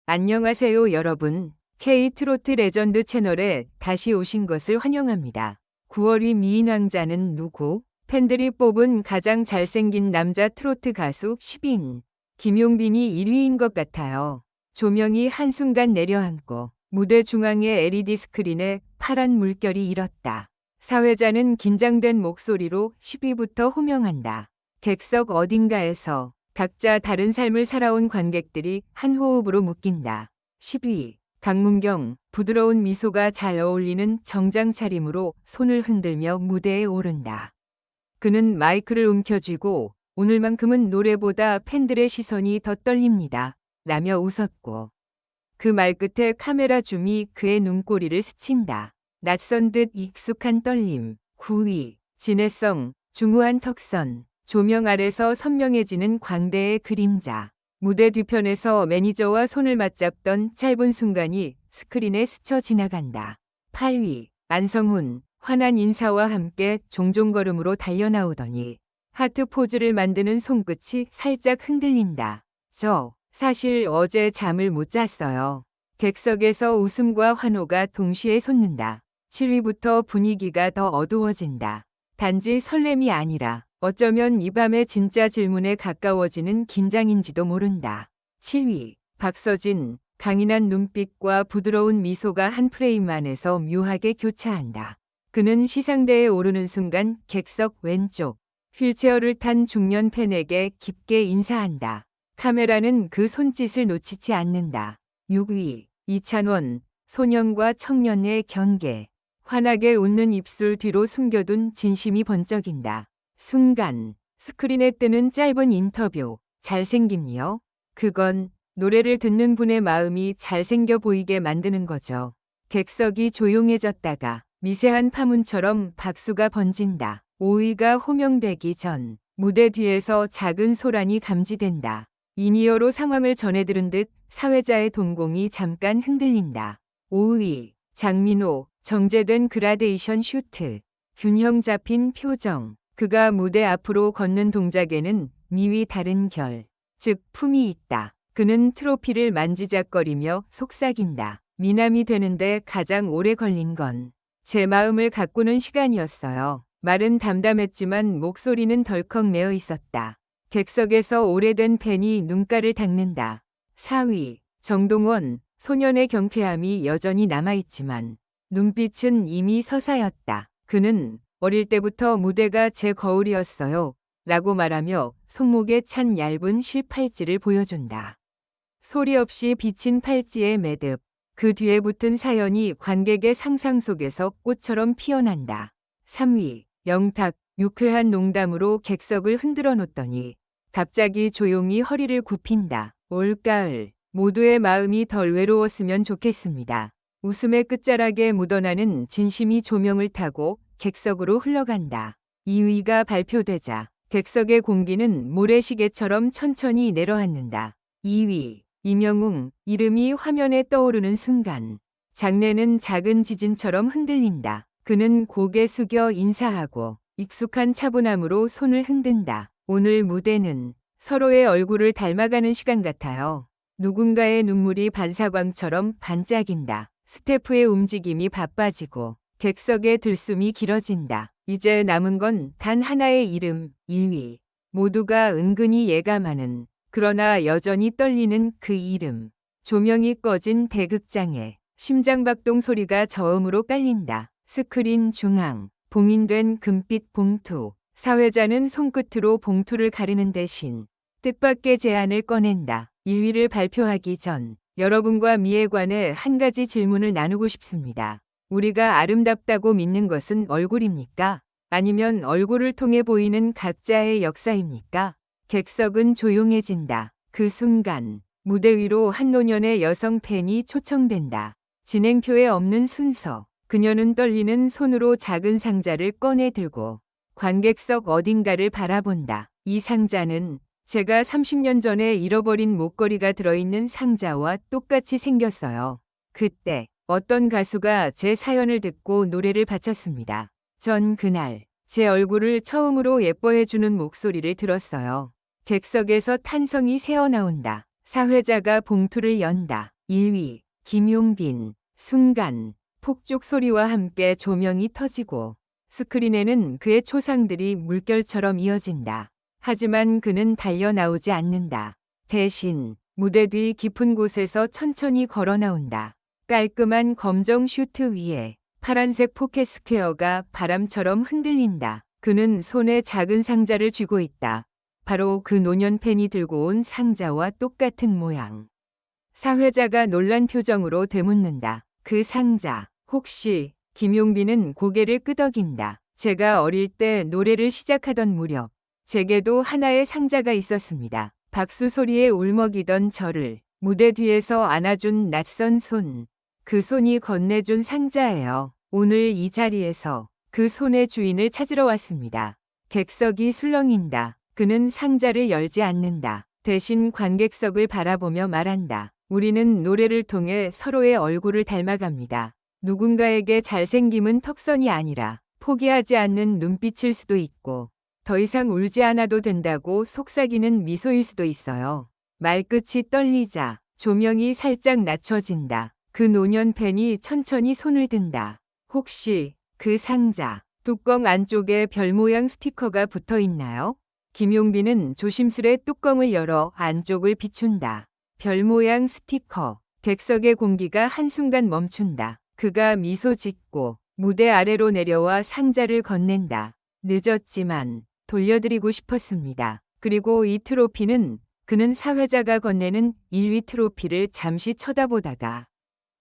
안녕하세요 여러분. K-트로트 레전드 채널에 다시 오신 것을 환영합니다. 9월의 미인 왕자는 누구? 팬들이 뽑은 가장 잘생긴 남자 트로트 가수 10인. 김용빈이 1위인 것 같아요. 조명이 한순간 내려앉고 무대 중앙의 LED 스크린에 파란 물결이 일었다. 사회자는 긴장된 목소리로 10위부터 호명한다. 객석 어딘가에서 각자 다른 삶을 살아온 관객들이 한 호흡으로 묶인다. 10위. 강문경. 부드러운 미소가 잘 어울리는 정장 차림으로 손을 흔들며 무대에 오른다. 그는 마이크를 움켜쥐고 오늘만큼은 노래보다 팬들의 시선이 더 떨립니다. 라며 웃었고 그 말끝에 카메라 줌이 그의 눈꼬리를 스친다. 낯선 듯 익숙한 떨림. 9위. 진해성. 중후한 턱선. 조명 아래서 선명해지는 광대의 그림자. 무대 뒤편에서 매니저와 손을 맞잡던 짧은 순간이 스크린에 스쳐 지나간다. 8위. 안성훈. 환한 인사와 함께 종종걸음으로 달려나오더니 하트 포즈를 만드는 손끝이 살짝 흔들린다. 사실 어제 잠을 못 잤어요. 객석에서 웃음과 환호가 동시에 솟는다. 7위부터 분위기가 더 어두워진다. 단지 설렘이 아니라 어쩌면 이 밤의 진짜 질문에 가까워지는 긴장인지도 모른다. 7위. 박서진. 강인한 눈빛과 부드러운 미소가 한 프레임 안에서 묘하게 교차한다. 그는 시상대에 오르는 순간 객석 왼쪽 휠체어를 탄 중년 팬에게 깊게 인사한다. 카메라는 그 손짓을 놓치지 않는다. 6위. 이찬원. 소년과 청년의 경계. 환하게 웃는 입술 뒤로 숨겨둔 진심이 번쩍인다. 순간 스크린에 뜨는 짧은 인터뷰. 잘생김요? 그건 노래를 듣는 분의 마음이 잘생겨 보이게 만드는 거죠. 객석이 조용해졌다가 미세한 파문처럼 박수가 번진다. 5위가 호명되기 전 무대 뒤에서 작은 소란이 감지된다. 인이어로 상황을 전해들은 듯 사회자의 동공이 잠깐 흔들린다. 5위. 장민호. 정제된 그라데이션 슈트. 균형 잡힌 표정. 그가 무대 앞으로 걷는 동작에는 미위 다른 결, 즉 품이 있다. 그는 트로피를 만지작거리며 속삭인다. 미남이 되는데 가장 오래 걸린 건 제 마음을 가꾸는 시간이었어요. 말은 담담했지만 목소리는 덜컥 메어 있었다. 객석에서 오래된 팬이 눈가를 닦는다. 4위. 정동원. 소년의 경쾌함이 여전히 남아있지만 눈빛은 이미 서사였다. 그는 어릴 때부터 무대가 제 거울이었어요. 라고 말하며 손목에 찬 얇은 실팔찌를 보여준다. 소리 없이 비친 팔찌의 매듭. 그 뒤에 붙은 사연이 관객의 상상 속에서 꽃처럼 피어난다. 3위. 영탁. 유쾌한 농담으로 객석을 흔들어 놓더니 갑자기 조용히 허리를 굽힌다. 올가을. 모두의 마음이 덜 외로웠으면 좋겠습니다. 웃음의 끝자락에 묻어나는 진심이 조명을 타고 객석으로 흘러간다. 2위가 발표되자 객석의 공기는 모래시계처럼 천천히 내려앉는다. 2위. 임영웅. 이름이 화면에 떠오르는 순간 장내는 작은 지진처럼 흔들린다. 그는 고개 숙여 인사하고 익숙한 차분함으로 손을 흔든다. 오늘 무대는 서로의 얼굴을 닮아가는 시간 같아요. 누군가의 눈물이 반사광처럼 반짝인다. 스태프의 움직임이 바빠지고 객석의 들숨이 길어진다. 이제 남은 건 단 하나의 이름, 1위. 모두가 은근히 예감하는 그러나 여전히 떨리는 그 이름. 조명이 꺼진 대극장에 심장박동 소리가 저음으로 깔린다. 스크린 중앙, 봉인된 금빛 봉투. 사회자는 손끝으로 봉투를 가르는 대신 뜻밖의 제안을 꺼낸다. 1위를 발표하기 전 여러분과 미에 관해 한 가지 질문을 나누고 싶습니다. 우리가 아름답다고 믿는 것은 얼굴입니까? 아니면 얼굴을 통해 보이는 각자의 역사입니까? 객석은 조용해진다. 그 순간 무대 위로 한 노년의 여성 팬이 초청된다. 진행표에 없는 순서. 그녀는 떨리는 손으로 작은 상자를 꺼내 들고 관객석 어딘가를 바라본다. 이 상자는 제가 30년 전에 잃어버린 목걸이가 들어있는 상자와 똑같이 생겼어요. 그때 어떤 가수가 제 사연을 듣고 노래를 바쳤습니다. 전 그날 제 얼굴을 처음으로 예뻐해주는 목소리를 들었어요. 객석에서 탄성이 새어나온다. 사회자가 봉투를 연다. 1위 김용빈. 순간 폭죽 소리와 함께 조명이 터지고 스크린에는 그의 초상들이 물결처럼 이어진다. 하지만 그는 달려나오지 않는다. 대신 무대 뒤 깊은 곳에서 천천히 걸어 나온다. 깔끔한 검정 슈트 위에 파란색 포켓 스퀘어가 바람처럼 흔들린다. 그는 손에 작은 상자를 쥐고 있다. 바로 그 노년팬이 들고 온 상자와 똑같은 모양. 사회자가 놀란 표정으로 되묻는다. 그 상자, 혹시? 김용빈은 고개를 끄덕인다. 제가 어릴 때 노래를 시작하던 무렵 제게도 하나의 상자가 있었습니다. 박수 소리에 울먹이던 저를 무대 뒤에서 안아준 낯선 손. 그 손이 건네준 상자예요. 오늘 이 자리에서 그 손의 주인을 찾으러 왔습니다. 객석이 술렁인다. 그는 상자를 열지 않는다. 대신 관객석을 바라보며 말한다. 우리는 노래를 통해 서로의 얼굴을 닮아갑니다. 누군가에게 잘생김은 턱선이 아니라 포기하지 않는 눈빛일 수도 있고 더 이상 울지 않아도 된다고 속삭이는 미소일 수도 있어요. 말끝이 떨리자 조명이 살짝 낮춰진다. 그 노년팬이 천천히 손을 든다. 혹시 그 상자, 뚜껑 안쪽에 별 모양 스티커가 붙어 있나요? 김용빈은 조심스레 뚜껑을 열어 안쪽을 비춘다. 별 모양 스티커. 객석의 공기가 한순간 멈춘다. 그가 미소 짓고 무대 아래로 내려와 상자를 건넨다. 늦었지만 돌려드리고 싶었습니다. 그리고 이 트로피는 그는 사회자가 건네는 1위 트로피를 잠시 쳐다보다가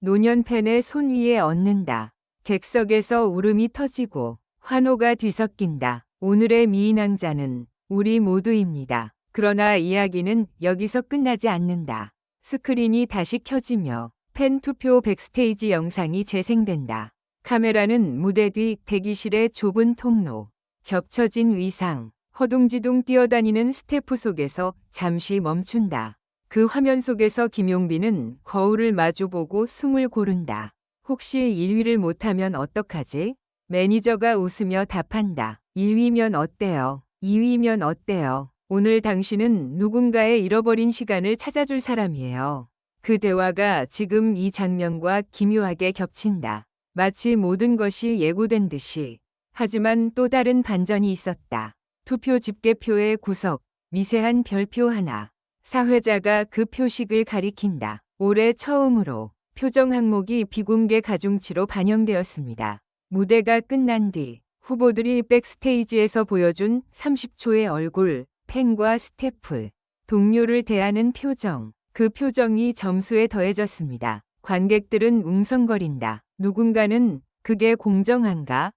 노년팬의 손 위에 얹는다. 객석에서 울음이 터지고 환호가 뒤섞인다. 오늘의 미인왕자는 우리 모두입니다. 그러나 이야기는 여기서 끝나지 않는다. 스크린이 다시 켜지며 팬 투표 백스테이지 영상이 재생된다. 카메라는 무대 뒤 대기실의 좁은 통로, 겹쳐진 의상, 허둥지둥 뛰어다니는 스태프 속에서 잠시 멈춘다. 그 화면 속에서 김용빈은 거울을 마주보고 숨을 고른다. 혹시 1위를 못하면 어떡하지? 매니저가 웃으며 답한다. 1위면 어때요? 2위면 어때요? 오늘 당신은 누군가의 잃어버린 시간을 찾아줄 사람이에요. 그 대화가 지금 이 장면과 기묘하게 겹친다. 마치 모든 것이 예고된 듯이. 하지만 또 다른 반전이 있었다. 투표 집계표의 구석, 미세한 별표 하나. 사회자가 그 표식을 가리킨다. 올해 처음으로 표정 항목이 비공개 가중치로 반영되었습니다. 무대가 끝난 뒤 후보들이 백스테이지에서 보여준 30초의 얼굴, 팬과 스태프, 동료를 대하는 표정. 그 표정이 점수에 더해졌습니다. 관객들은 웅성거린다. 누군가는 그게 공정한가?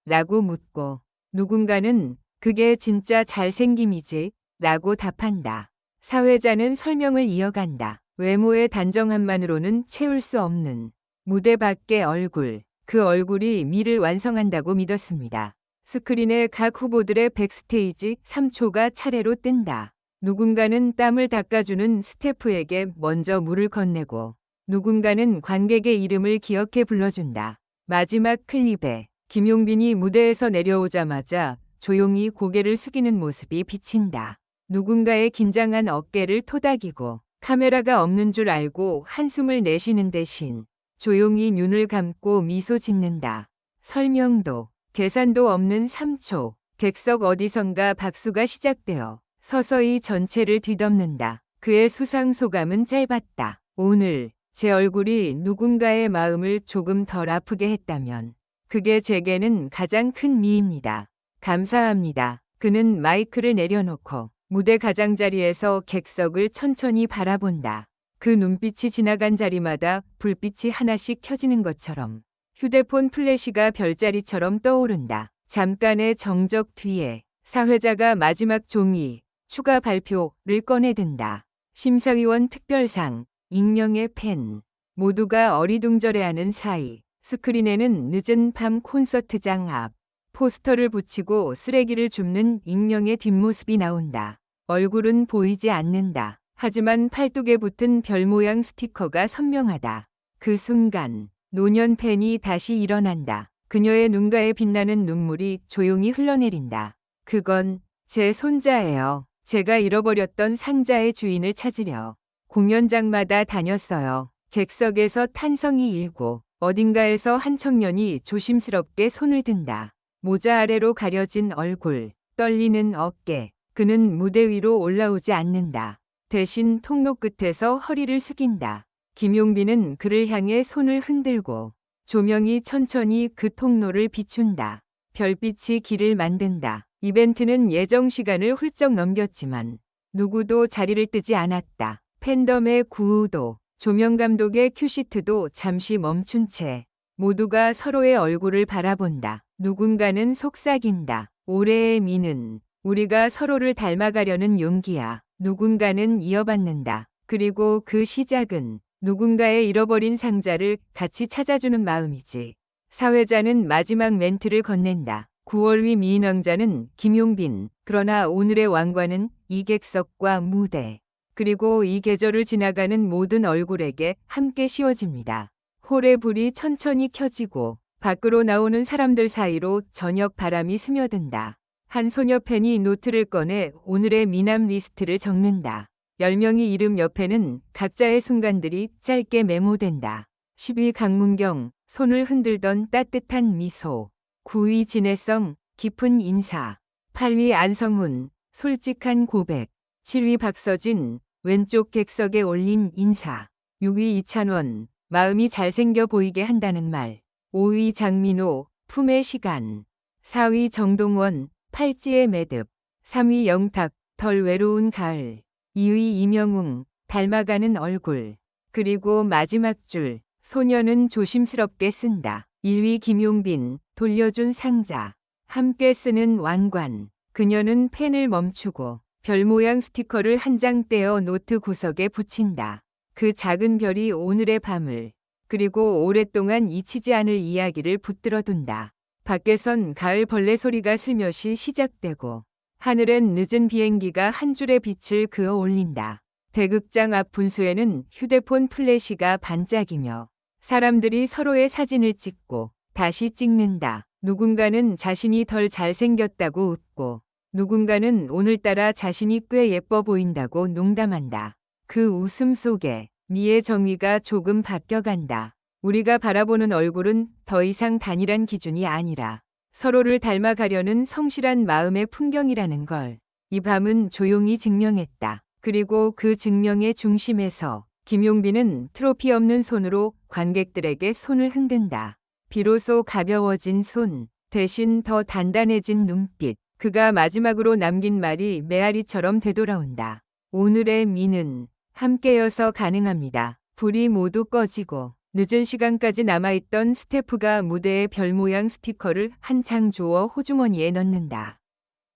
라고 묻고 누군가는 그게 진짜 잘생김이지? 라고 답한다. 사회자는 설명을 이어간다. 외모의 단정함만으로는 채울 수 없는 무대 밖의 얼굴. 그 얼굴이 미를 완성한다고 믿었습니다. 스크린에 각 후보들의 백스테이지 3초가 차례로 뜬다. 누군가는 땀을 닦아주는 스태프에게 먼저 물을 건네고 누군가는 관객의 이름을 기억해 불러준다. 마지막 클립에 김용빈이 무대에서 내려오자마자 조용히 고개를 숙이는 모습이 비친다. 누군가의 긴장한 어깨를 토닥이고 카메라가 없는 줄 알고 한숨을 내쉬는 대신 조용히 눈을 감고 미소 짓는다. 설명도 계산도 없는 3초. 객석 어디선가 박수가 시작되어 서서히 전체를 뒤덮는다. 그의 수상 소감은 짧았다. 오늘 제 얼굴이 누군가의 마음을 조금 덜 아프게 했다면 그게 제게는 가장 큰 미입니다. 감사합니다. 그는 마이크를 내려놓고 무대 가장자리에서 객석을 천천히 바라본다. 그 눈빛이 지나간 자리마다 불빛이 하나씩 켜지는 것처럼 휴대폰 플래시가 별자리처럼 떠오른다. 잠깐의 정적 뒤에 사회자가 마지막 종이 추가 발표를 꺼내든다. 심사위원 특별상, 익명의 팬. 모두가 어리둥절해하는 사이 스크린에는 늦은 밤 콘서트장 앞 포스터를 붙이고 쓰레기를 줍는 익명의 뒷모습이 나온다. 얼굴은 보이지 않는다. 하지만 팔뚝에 붙은 별 모양 스티커가 선명하다. 그 순간 노년 팬이 다시 일어난다. 그녀의 눈가에 빛나는 눈물이 조용히 흘러내린다. 그건 제 손자예요. 제가 잃어버렸던 상자의 주인을 찾으려 공연장마다 다녔어요. 객석에서 탄성이 일고 어딘가에서 한 청년이 조심스럽게 손을 든다. 모자 아래로 가려진 얼굴, 떨리는 어깨. 그는 무대 위로 올라오지 않는다. 대신 통로 끝에서 허리를 숙인다. 김용빈은 그를 향해 손을 흔들고 조명이 천천히 그 통로를 비춘다. 별빛이 길을 만든다. 이벤트는 예정 시간을 훌쩍 넘겼지만 누구도 자리를 뜨지 않았다. 팬덤의 구호도 조명 감독의 큐시트도 잠시 멈춘 채 모두가 서로의 얼굴을 바라본다. 누군가는 속삭인다. 올해의 미는 우리가 서로를 닮아가려는 용기야. 누군가는 이어받는다. 그리고 그 시작은 누군가의 잃어버린 상자를 같이 찾아주는 마음이지. 사회자는 마지막 멘트를 건넨다. 9월 위 미인왕자는 김용빈. 그러나 오늘의 왕관은 이객석과 무대. 그리고 이 계절을 지나가는 모든 얼굴에게 함께 씌워집니다. 홀의 불이 천천히 켜지고 밖으로 나오는 사람들 사이로 저녁 바람이 스며든다. 한 소녀 팬이 노트를 꺼내 오늘의 미남 리스트를 적는다. 10명이 이름 옆에는 각자의 순간들이 짧게 메모된다. 10위 강문경, 손을 흔들던 따뜻한 미소. 9위 진혜성, 깊은 인사. 8위 안성훈, 솔직한 고백. 7위 박서진, 왼쪽 객석에 올린 인사. 6위 이찬원, 마음이 잘생겨 보이게 한다는 말. 5위 장민호, 품의 시간. 4위 정동원, 팔찌의 매듭. 3위 영탁, 덜 외로운 가을. 2위 임영웅, 닮아가는 얼굴. 그리고 마지막 줄, 소녀는 조심스럽게 쓴다. 1위 김용빈, 돌려준 상자. 함께 쓰는 왕관. 그녀는 펜을 멈추고 별 모양 스티커를 한 장 떼어 노트 구석에 붙인다. 그 작은 별이 오늘의 밤을, 그리고 오랫동안 잊히지 않을 이야기를 붙들어둔다. 밖에선 가을 벌레 소리가 슬며시 시작되고 하늘엔 늦은 비행기가 한 줄의 빛을 그어 올린다. 대극장 앞 분수에는 휴대폰 플래시가 반짝이며 사람들이 서로의 사진을 찍고 다시 찍는다. 누군가는 자신이 덜 잘생겼다고 웃고 누군가는 오늘따라 자신이 꽤 예뻐 보인다고 농담한다. 그 웃음 속에 미의 정의가 조금 바뀌어간다. 우리가 바라보는 얼굴은 더 이상 단일한 기준이 아니라 서로를 닮아가려는 성실한 마음의 풍경이라는 걸 이 밤은 조용히 증명했다. 그리고 그 증명의 중심에서 김용빈은 트로피 없는 손으로 관객들에게 손을 흔든다. 비로소 가벼워진 손, 대신 더 단단해진 눈빛. 그가 마지막으로 남긴 말이 메아리처럼 되돌아온다. 오늘의 미는 함께여서 가능합니다. 불이 모두 꺼지고 늦은 시간까지 남아있던 스태프가 무대에 별 모양 스티커를 한 장 주워 호주머니에 넣는다.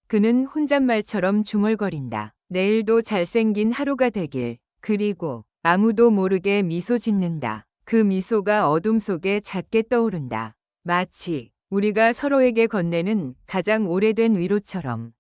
그는 혼잣말처럼 중얼거린다. 내일도 잘생긴 하루가 되길. 그리고 아무도 모르게 미소 짓는다. 그 미소가 어둠 속에 작게 떠오른다. 마치 우리가 서로에게 건네는 가장 오래된 위로처럼.